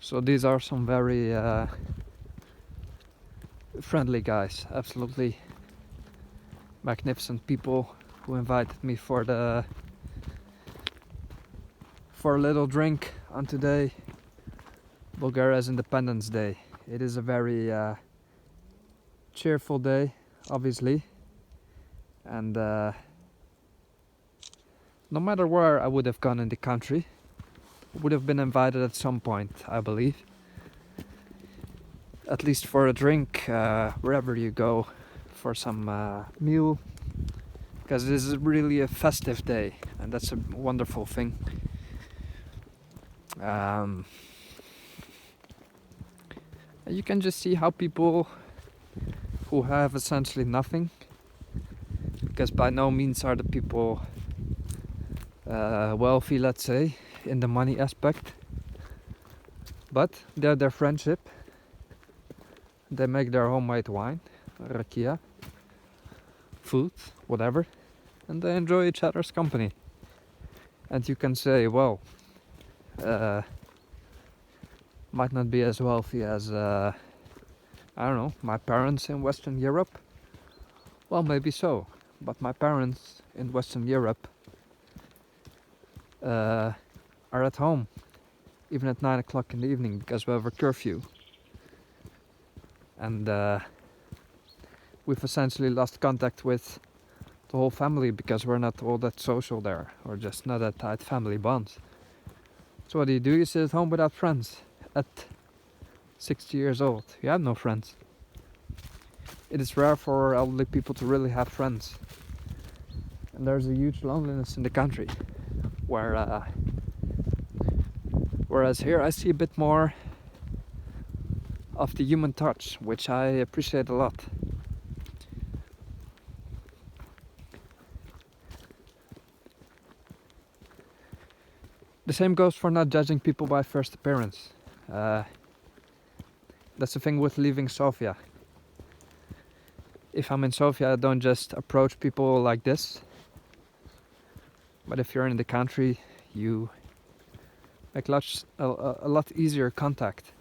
So these are some very friendly guys, absolutely magnificent people who invited me for a little drink on today, Bulgaria's Independence Day. It is a very cheerful day, obviously, and no matter where I would have gone in the country, would have been invited at some point, I believe. At least for a drink, wherever you go, for some meal, because this is really a festive day, and that's a wonderful thing. You can just see how people who have essentially nothing, because by no means are the people wealthy, let's say, in the money aspect, but they're their friendship. They make their homemade wine, rakia, food, whatever, and they enjoy each other's company. And you can say, well, might not be as wealthy as I don't know, my parents in Western Europe. Well, maybe so, but my parents in Western Europe are at home even at 9 o'clock in the evening because we have a curfew, and we've essentially lost contact with the whole family because we're not all that social there, or just not that tight family bonds. So what do? You sit at home without friends at 60 years old. You have no friends. It is rare for elderly people to really have friends, and there's a huge loneliness in the country, whereas here I see a bit more of the human touch, which I appreciate a lot. The same goes for not judging people by first appearance. That's the thing with leaving Sofia. If I'm in Sofia, I don't just approach people like this. But if you're in the country, you make a lot easier contact.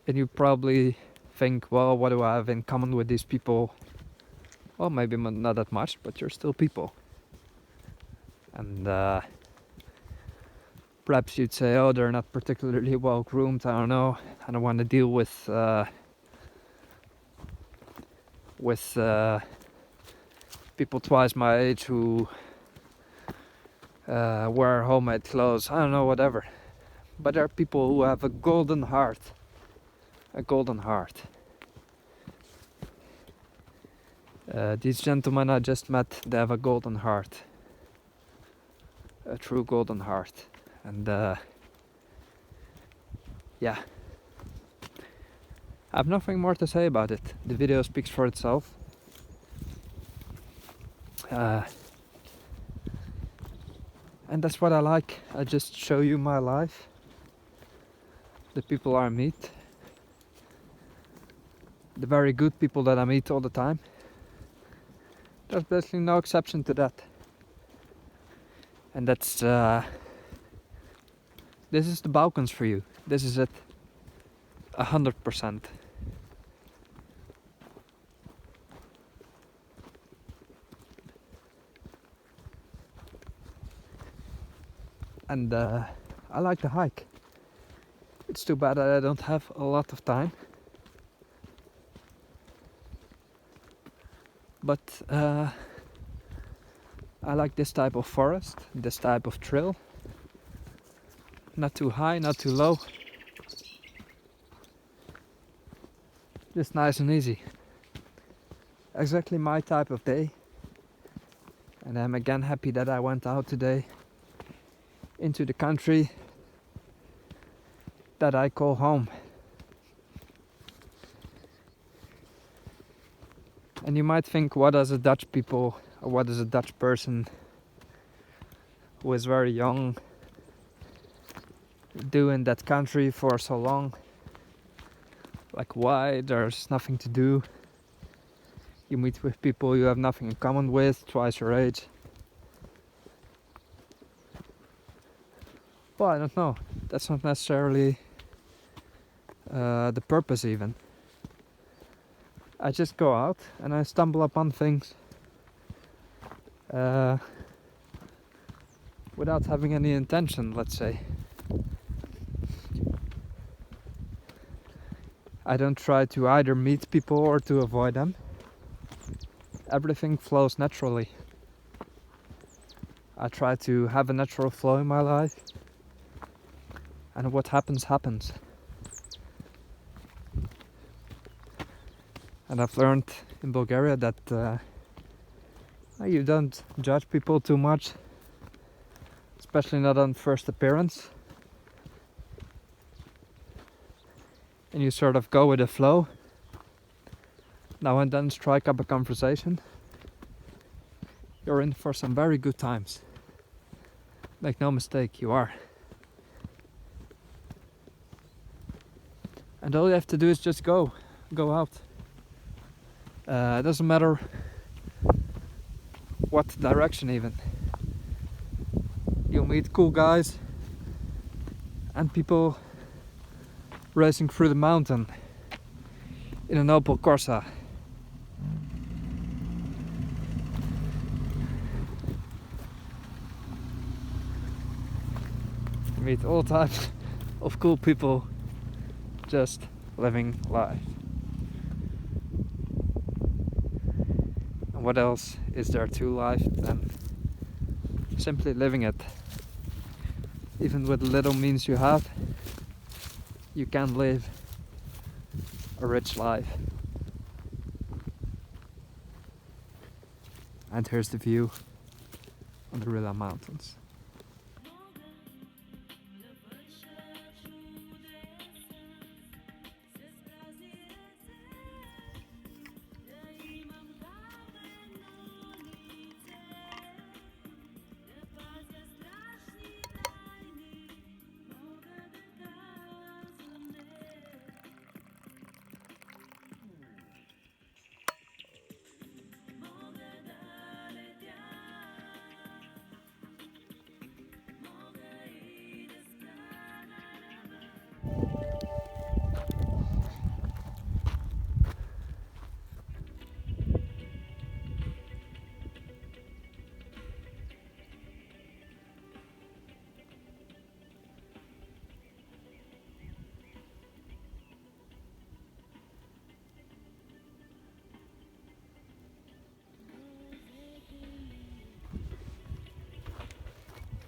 And you probably think, well, what do I have in common with these people? Well, maybe not that much, but you're still people. And perhaps you'd say, oh, they're not particularly well groomed, I don't know. I don't want to deal with people twice my age who wear homemade clothes, I don't know, whatever. But there are people who have a golden heart. A golden heart. These gentlemen I just met, they have a golden heart. A true golden heart. And yeah. I have nothing more to say about it. The video speaks for itself. And that's what I like. I just show you my life, the people I meet, the very good people that I meet all the time. There's basically no exception to that. And that's this is the Balkans for you. This is it, 100%. And I like to hike. It's too bad that I don't have a lot of time. But I like this type of forest, this type of trail. Not too high, not too low. Just nice and easy. Exactly my type of day. And I'm again happy that I went out today into the country that I call home. And you might think, what does a Dutch people, or what does a Dutch person who is very young do in that country for so long? Like, why? There's nothing to do. You meet with people you have nothing in common with, twice your age. Well, I don't know. That's not necessarily the purpose even. I just go out and I stumble upon things without having any intention, let's say. I don't try to either meet people or to avoid them. Everything flows naturally. I try to have a natural flow in my life, and what happens, happens. And I've learned in Bulgaria that you don't judge people too much, especially not on first appearance. And you sort of go with the flow. Now and then strike up a conversation. You're in for some very good times. Make no mistake, you are. And all you have to do is just go out. It doesn't matter what direction even. You'll meet cool guys and people racing through the mountain in an Opel Corsa. You meet all types of cool people just living life. And what else is there to life than simply living it? Even with the little means you have, you can live a rich life. And here's the view on the Rila Mountains.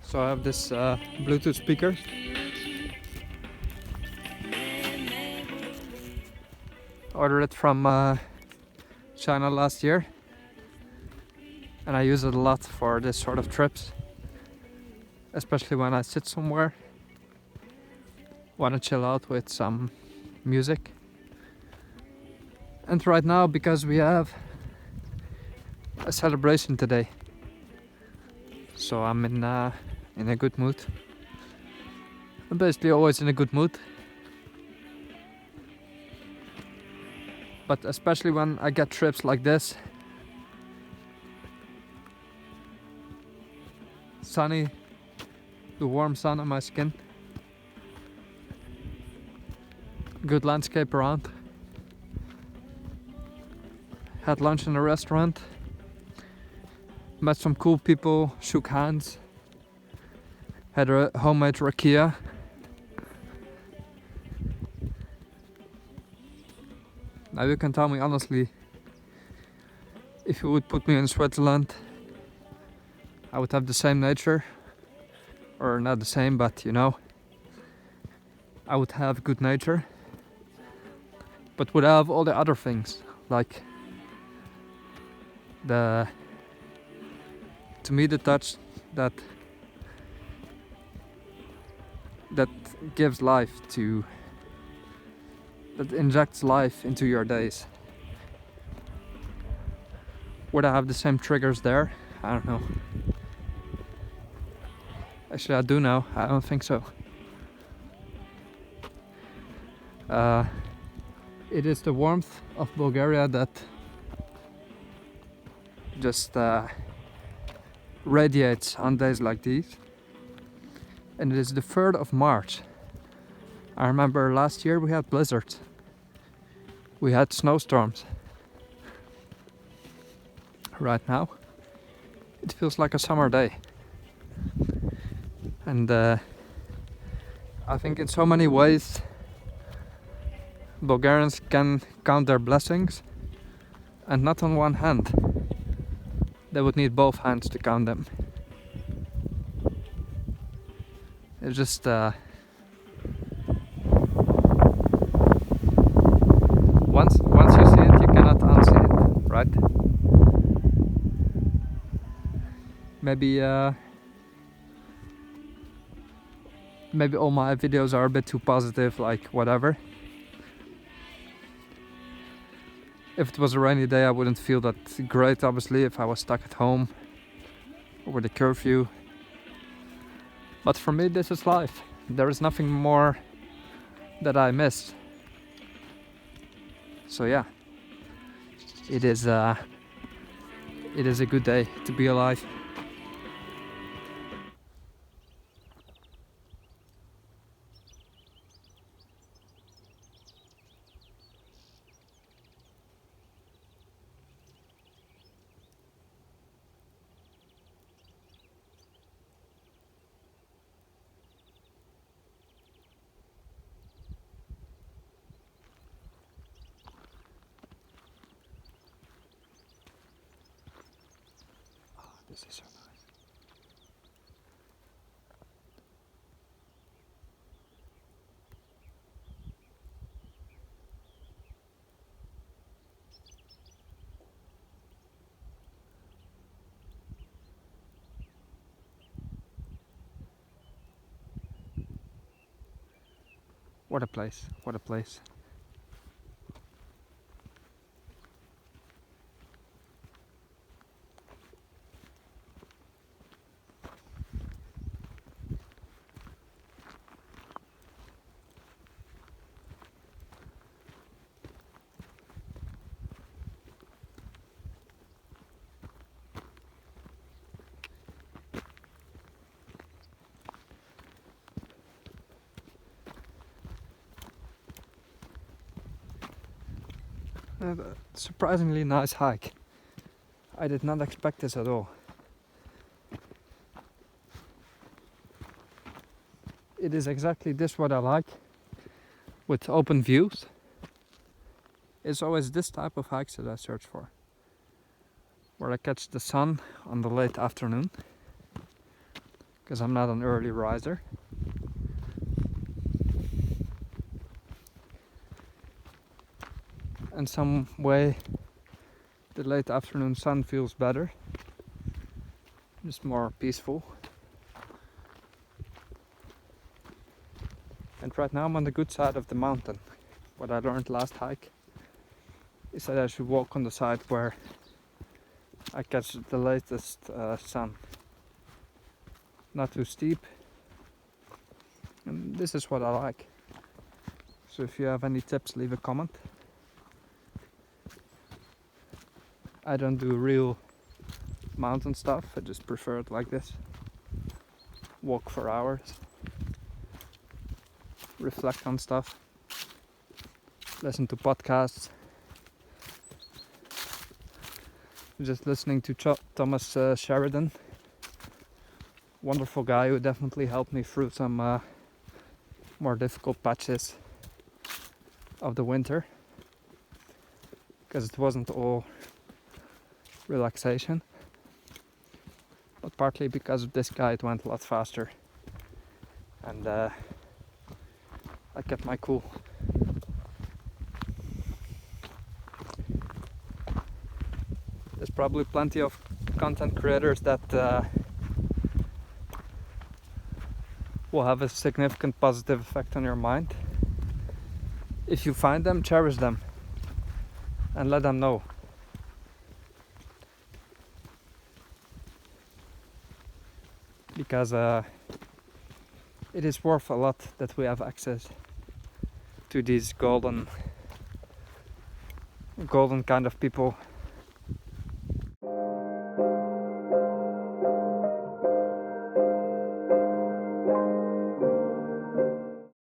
So I have this Bluetooth speaker. Ordered it from China last year, and I use it a lot for this sort of trips, especially when I sit somewhere, want to chill out with some music. And right now, because we have a celebration today, so I'm in a good mood. I'm basically always in a good mood, but especially when I get trips like this, sunny, the warm sun on my skin, good landscape around. Had lunch in a restaurant, met some cool people, shook hands, had a homemade rakia. Now you can tell me honestly, if you would put me in Switzerland, I would have the same nature, or not the same, but you know, I would have good nature, but would have all the other things, like to me the touch that gives life to, that injects life into your days. Would I have the same triggers there? I don't know. Actually, I do know. I don't think so. It is the warmth of Bulgaria that just radiates on days like these. and it is the 3rd of March. I remember last year we had blizzards. We had snowstorms. Right now, it feels like a summer day. And I think in so many ways, Bulgarians can count their blessings, and not on one hand. They would need both hands to count them. It's just once you see it, you cannot unsee it, right? Maybe all my videos are a bit too positive, like whatever. If it was a rainy day, I wouldn't feel that great, obviously, if I was stuck at home or with a curfew. But for me, this is life. There is nothing more that I miss. So yeah, it is a good day to be alive. This is so nice. What a place, what a place. Surprisingly nice hike. I did not expect this at all. It is exactly this what I like, with open views. It's always this type of hikes that I search for, where I catch the sun on the late afternoon, because I'm not an early riser. In some way, the late afternoon sun feels better, just more peaceful. And right now I'm on the good side of the mountain. What I learned last hike is that I should walk on the side where I catch the latest sun. Not too steep. And this is what I like. So if you have any tips, leave a comment. I don't do real mountain stuff, I just prefer it like this. Walk for hours. Reflect on stuff. Listen to podcasts. Just listening to Thomas Sheridan. Wonderful guy who definitely helped me through some more difficult patches of the winter. Because it wasn't all relaxation, but partly because of this guy it went a lot faster, and I kept my cool. There's probably plenty of content creators that will have a significant positive effect on your mind. If you find them, cherish them and let them know. Because it is worth a lot that we have access to these golden kind of people